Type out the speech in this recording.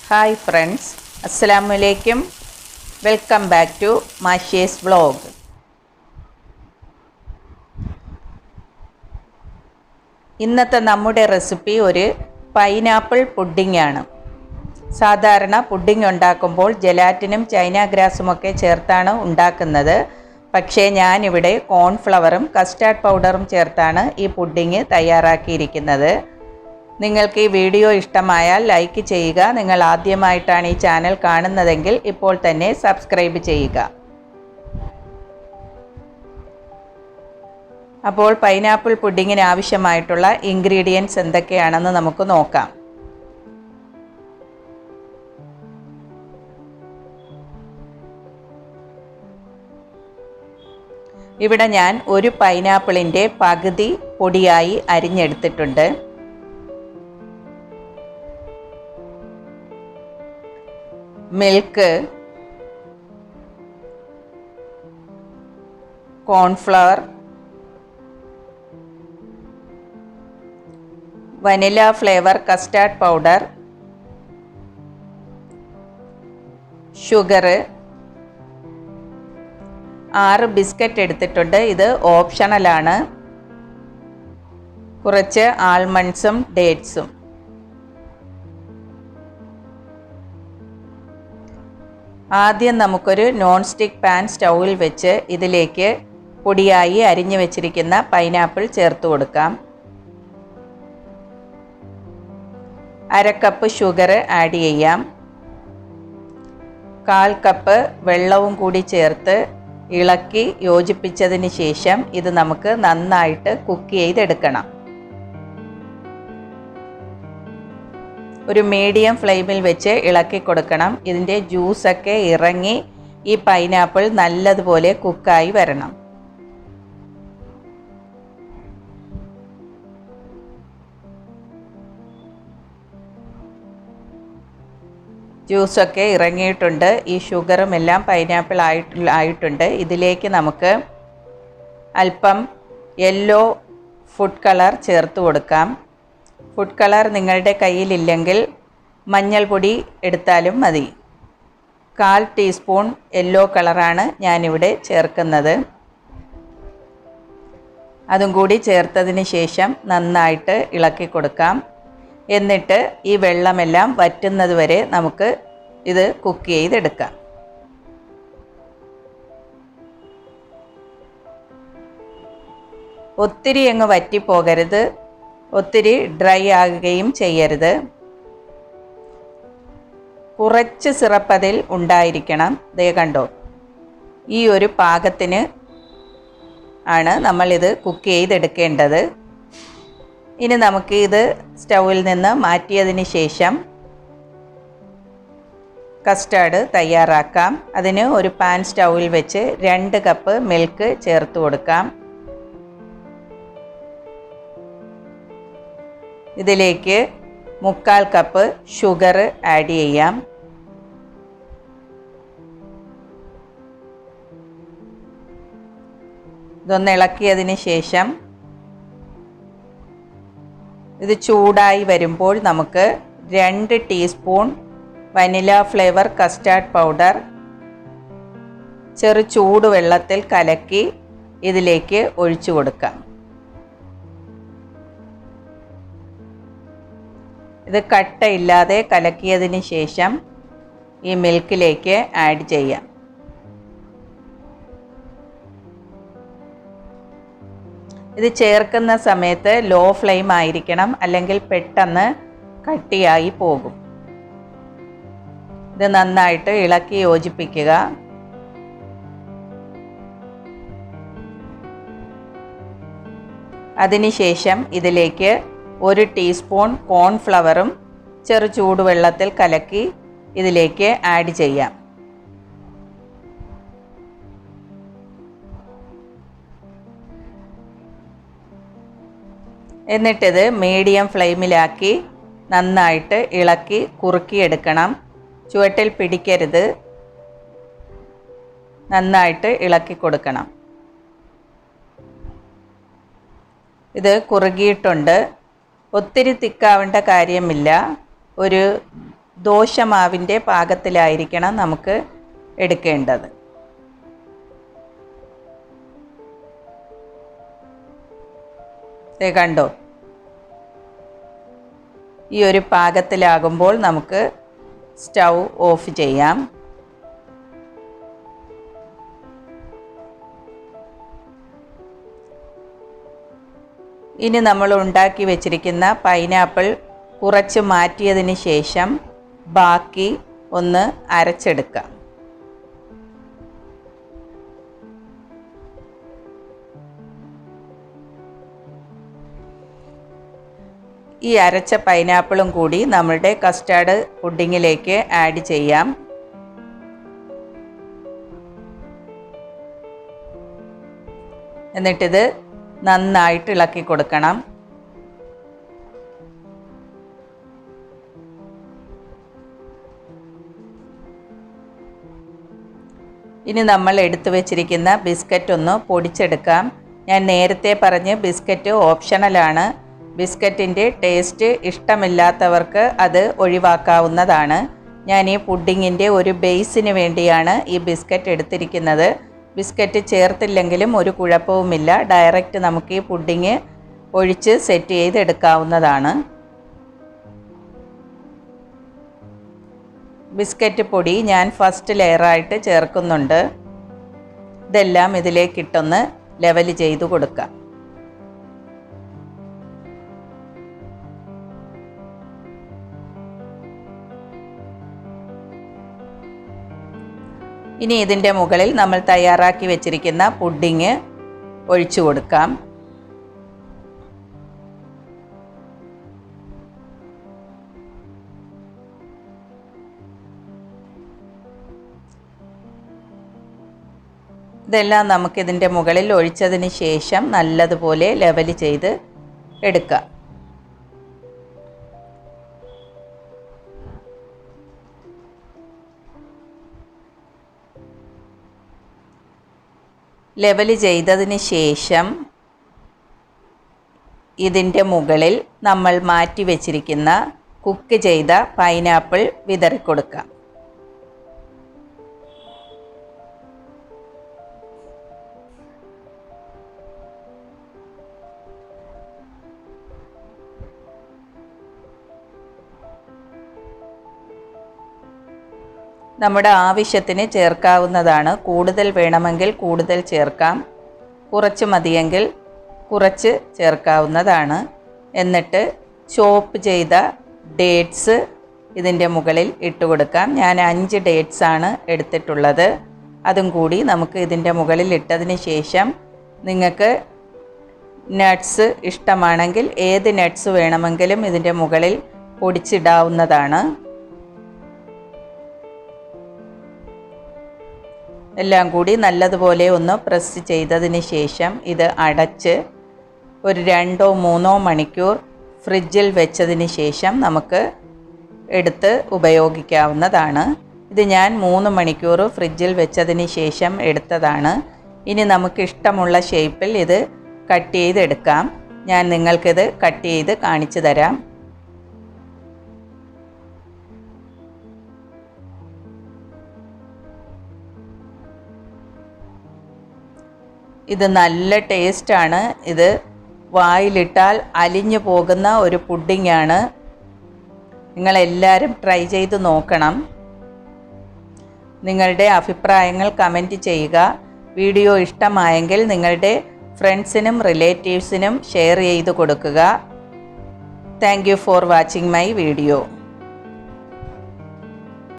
Hi friends, അസ്സലാമു അലൈക്കും. Welcome back to Mashe's vlog. ഇന്നത്തെ നമ്മുടെ റെസിപ്പി ഒരു പൈനാപ്പിൾ പുഡിംഗ് ആണ്. സാധാരണ പുഡിംഗ് ഉണ്ടാക്കുമ്പോൾ ജലാറ്റിനും ചൈനാഗ്രാസുമൊക്കെ ചേർത്താണ് ഉണ്ടാക്കുന്നത്. പക്ഷേ ഞാനിവിടെ കോൺഫ്ലവറും കസ്റ്റാർഡ് പൗഡറും ചേർത്താണ് ഈ പുഡിംഗ് തയ്യാറാക്കിയിരിക്കുന്നത്. നിങ്ങൾക്ക് ഈ വീഡിയോ ഇഷ്ടമായാൽ ലൈക്ക് ചെയ്യുക. നിങ്ങൾ ആദ്യമായിട്ടാണ് ഈ ചാനൽ കാണുന്നതെങ്കിൽ ഇപ്പോൾ തന്നെ സബ്സ്ക്രൈബ് ചെയ്യുക. അപ്പോൾ പൈനാപ്പിൾ പുഡിങ്ങിന് ആവശ്യമായിട്ടുള്ള ഇൻഗ്രീഡിയൻസ് എന്തൊക്കെയാണെന്ന് നമുക്ക് നോക്കാം. ഇവിടെ ഞാൻ ഒരു പൈനാപ്പിളിൻ്റെ പകുതി പൊടിയായി അരിഞ്ഞെടുത്തിട്ടുണ്ട്. Milk, cornflour, vanilla flavour custard powder, sugar, 6 biscuit എടുത്തിട്ടുണ്ട്. ഇത് ഓപ്ഷണലാണ്. കുറച്ച് ആൽമണ്ട്സും ഡേറ്റ്സും. ആദ്യം നമുക്കൊരു നോൺ സ്റ്റിക്ക് പാൻ സ്റ്റൗവിൽ വെച്ച് ഇതിലേക്ക് പൊടിയായി അരിഞ്ഞു വെച്ചിരിക്കുന്ന പൈനാപ്പിൾ ചേർത്ത് കൊടുക്കാം. 1/2 കപ്പ് ഷുഗർ ആഡ് ചെയ്യാം. 1/4 കപ്പ് വെള്ളവും കൂടി ചേർത്ത് ഇളക്കി യോജിപ്പിച്ചതിന് ശേഷം ഇത് നമുക്ക് നന്നായിട്ട് കുക്ക് ചെയ്തെടുക്കണം. ഒരു മീഡിയം ഫ്ലെയിമിൽ വെച്ച് ഇളക്കി കൊടുക്കണം. ഇതിൻ്റെ ജ്യൂസൊക്കെ ഇറങ്ങി ഈ പൈനാപ്പിൾ നല്ലതുപോലെ കുക്കായി വരണം. ജ്യൂസൊക്കെ ഇറങ്ങിയിട്ടുണ്ട്. ഈ ഷുഗറും എല്ലാം പൈനാപ്പിൾ ആയിട്ടുണ്ട്. ഇതിലേക്ക് നമുക്ക് അല്പം യെല്ലോ ഫുഡ് കളർ ചേർത്ത് കൊടുക്കാം. ഫുഡ് കളർ നിങ്ങളുടെ കയ്യിലില്ലെങ്കിൽ മഞ്ഞൾപ്പൊടി എടുത്താലും മതി. 1/4 ടീസ്പൂൺ യെല്ലോ കളറാണ് ഞാനിവിടെ ചേർക്കുന്നത്. അതും കൂടി ചേർത്തതിന് ശേഷം നന്നായിട്ട് ഇളക്കി കൊടുക്കാം. എന്നിട്ട് ഈ വെള്ളമെല്ലാം വറ്റുന്നത് വരെ നമുക്ക് ഇത് കുക്ക് ചെയ്തെടുക്കാം. ഒത്തിരി അങ്ങ് വറ്റിപ്പോകരുത്, ഒത്തിരി ഡ്രൈ ആകുകയും ചെയ്യരുത്. കുറച്ച് സിറപ്പ് അതിൽ ഉണ്ടായിരിക്കണം. ദേ കണ്ടോ, ഈ ഒരു പാകത്തിന് ആണ് നമ്മളിത് കുക്ക് ചെയ്തെടുക്കേണ്ടത്. ഇനി നമുക്ക് ഇത് സ്റ്റൗവിൽ നിന്ന് മാറ്റിയതിന് ശേഷം കസ്റ്റാർഡ് തയ്യാറാക്കാം. അതിന് ഒരു പാൻ സ്റ്റൗവിൽ വെച്ച് 2 കപ്പ് മിൽക്ക് ചേർത്ത് കൊടുക്കാം. ഇതിലേക്ക് 3/4 കപ്പ് ഷുഗർ ആഡ് ചെയ്യാം. ഇതൊന്ന് ഇളക്കിയതിന് ശേഷം ഇത് ചൂടായി വരുമ്പോൾ നമുക്ക് 2 teaspoon vanilla flavour custard powder ചെറു ചൂടുവെള്ളത്തിൽ കലക്കി ഇതിലേക്ക് ഒഴിച്ചു കൊടുക്കാം. ഇത് കട്ടയില്ലാതെ കലക്കിയതിന് ശേഷം ഈ മിൽക്കിലേക്ക് ആഡ് ചെയ്യാം. ഇത് ചേർക്കുന്ന സമയത്ത് ലോ ഫ്ലെയിം ആയിരിക്കണം, അല്ലെങ്കിൽ പെട്ടെന്ന് കട്ടിയായി പോകും. ഇത് നന്നായിട്ട് ഇളക്കി യോജിപ്പിക്കുക. അതിനുശേഷം ഇതിലേക്ക് 1 ടീസ്പൂൺ കോൺഫ്ലവറും ചെറു ചൂടുവെള്ളത്തിൽ കലക്കി ഇതിലേക്ക് ആഡ് ചെയ്യാം. എന്നിട്ടിത് മീഡിയം ഫ്ലെയിമിലാക്കി നന്നായിട്ട് ഇളക്കി കുറുക്കിയെടുക്കണം. ചുവട്ടിൽ പിടിക്കരുത്, നന്നായിട്ട് ഇളക്കി കൊടുക്കണം. ഇത് കുറുകിയിട്ടുണ്ട്. ഒത്തിരി തിക്കാവേണ്ട കാര്യമില്ല. ഒരു ദോശമാവിൻ്റെ പാകത്തിലായിരിക്കണം നമുക്ക് എടുക്കേണ്ടത്. കണ്ടോ, ഈ ഒരു പാകത്തിലാകുമ്പോൾ നമുക്ക് സ്റ്റൗ ഓഫ് ചെയ്യാം. ഇനി നമ്മൾ ഉണ്ടാക്കി വെച്ചിരിക്കുന്ന പൈനാപ്പിൾ കുറച്ച് മാറ്റിയതിന് ശേഷം ബാക്കി ഒന്ന് അരച്ചെടുക്കാം. ഈ അരച്ച പൈനാപ്പിളും കൂടി നമ്മളുടെ കസ്റ്റാർഡ് പുഡിങ്ങിലേക്ക് ആഡ് ചെയ്യാം. എന്നിട്ടിത് നന്നായിട്ട് ഇളക്കി കൊടുക്കണം. ഇനി നമ്മൾ എടുത്തു വെച്ചിരിക്കുന്ന ബിസ്ക്കറ്റ് ഒന്ന് പൊടിച്ചെടുക്കാം. ഞാൻ നേരത്തെ പറഞ്ഞ് ബിസ്ക്കറ്റ് ഓപ്ഷണലാണ്. ബിസ്ക്കറ്റിൻ്റെ ടേസ്റ്റ് ഇഷ്ടമില്ലാത്തവർക്ക് അത് ഒഴിവാക്കാവുന്നതാണ്. ഞാൻ ഈ പുഡിങ്ങിൻ്റെ ഒരു ബേസിന് വേണ്ടിയാണ് ഈ ബിസ്ക്കറ്റ് എടുത്തിരിക്കുന്നത്. ബിസ്ക്കറ്റ് ചേർത്തില്ലെങ്കിലും ഒരു കുഴപ്പവുമില്ല. ഡയറക്റ്റ് നമുക്ക് ഈ പുഡിങ് ഒഴിച്ച് സെറ്റ് ചെയ്തെടുക്കാവുന്നതാണ്. ബിസ്ക്കറ്റ് പൊടി ഞാൻ ഫസ്റ്റ് ലെയറായിട്ട് ചേർക്കുന്നുണ്ട്. ഇതെല്ലാം ഇതിലേക്കിട്ടൊന്ന് ലെവൽ ചെയ്ത് കൊടുക്കാം. ഇനി ഇതിൻ്റെ മുകളിൽ നമ്മൾ തയ്യാറാക്കി വെച്ചിരിക്കുന്ന പുഡിങ് ഒഴിച്ചു കൊടുക്കാം. ഇതെല്ലാം നമുക്കിതിൻ്റെ മുകളിൽ ഒഴിച്ചതിന് ശേഷം നല്ലതുപോലെ ലെവൽ ചെയ്ത് എടുക്കാം. ലെവൽ ചെയ്തതിന് ശേഷം ഇതിൻ്റെ മുകളിൽ നമ്മൾ മാറ്റി വെച്ചിരിക്കുന്ന കുക്ക് ചെയ്ത പൈനാപ്പിൾ വിതറിക്കൊടുക്കാം. നമ്മുടെ ആവശ്യത്തിന് ചേർക്കാവുന്നതാണ്. കൂടുതൽ വേണമെങ്കിൽ കൂടുതൽ ചേർക്കാം, കുറച്ച് മതിയെങ്കിൽ കുറച്ച് ചേർക്കാവുന്നതാണ്. എന്നിട്ട് ചോപ്പ് ചെയ്ത ഡേറ്റ്സ് ഇതിൻ്റെ മുകളിൽ ഇട്ട് കൊടുക്കാം. ഞാൻ 5 ഡേറ്റ്സ് ആണ് എടുത്തിട്ടുള്ളത്. അതും കൂടി നമുക്ക് ഇതിൻ്റെ മുകളിൽ ഇട്ടതിന് ശേഷം നിങ്ങൾക്ക് നട്ട്സ് ഇഷ്ടമാണെങ്കിൽ ഏത് നട്ട്സ് വേണമെങ്കിലും ഇതിൻ്റെ മുകളിൽ പൊടിച്ചിടാവുന്നതാണ്. എല്ലാം കൂടി നല്ലതുപോലെ ഒന്ന് പ്രസ് ചെയ്തതിന് ശേഷം ഇത് അടച്ച് ഒരു 2-3 മണിക്കൂർ ഫ്രിഡ്ജിൽ വെച്ചതിന് ശേഷം നമുക്ക് എടുത്ത് ഉപയോഗിക്കാവുന്നതാണ്. ഇത് ഞാൻ 3 മണിക്കൂർ ഫ്രിഡ്ജിൽ വെച്ചതിന് ശേഷം എടുത്തതാണ്. ഇനി നമുക്ക് ഇഷ്ടമുള്ള ഷേപ്പിൽ ഇത് കട്ട് ചെയ്തെടുക്കാം. ഞാൻ നിങ്ങൾക്കിത് കട്ട് ചെയ്ത് കാണിച്ചു തരാം. ഇത് നല്ല ടേസ്റ്റാണ്. ഇത് വായിലിട്ടാൽ അലിഞ്ഞു പോകുന്ന ഒരു പുഡിങ്ങാണ്. നിങ്ങളെല്ലാവരും ട്രൈ ചെയ്ത് നോക്കണം. നിങ്ങളുടെ അഭിപ്രായങ്ങൾ കമൻറ്റ് ചെയ്യുക. വീഡിയോ ഇഷ്ടമായെങ്കിൽ നിങ്ങളുടെ ഫ്രണ്ട്സിനും റിലേറ്റീവ്സിനും ഷെയർ ചെയ്ത് കൊടുക്കുക. Thank you for watching my video.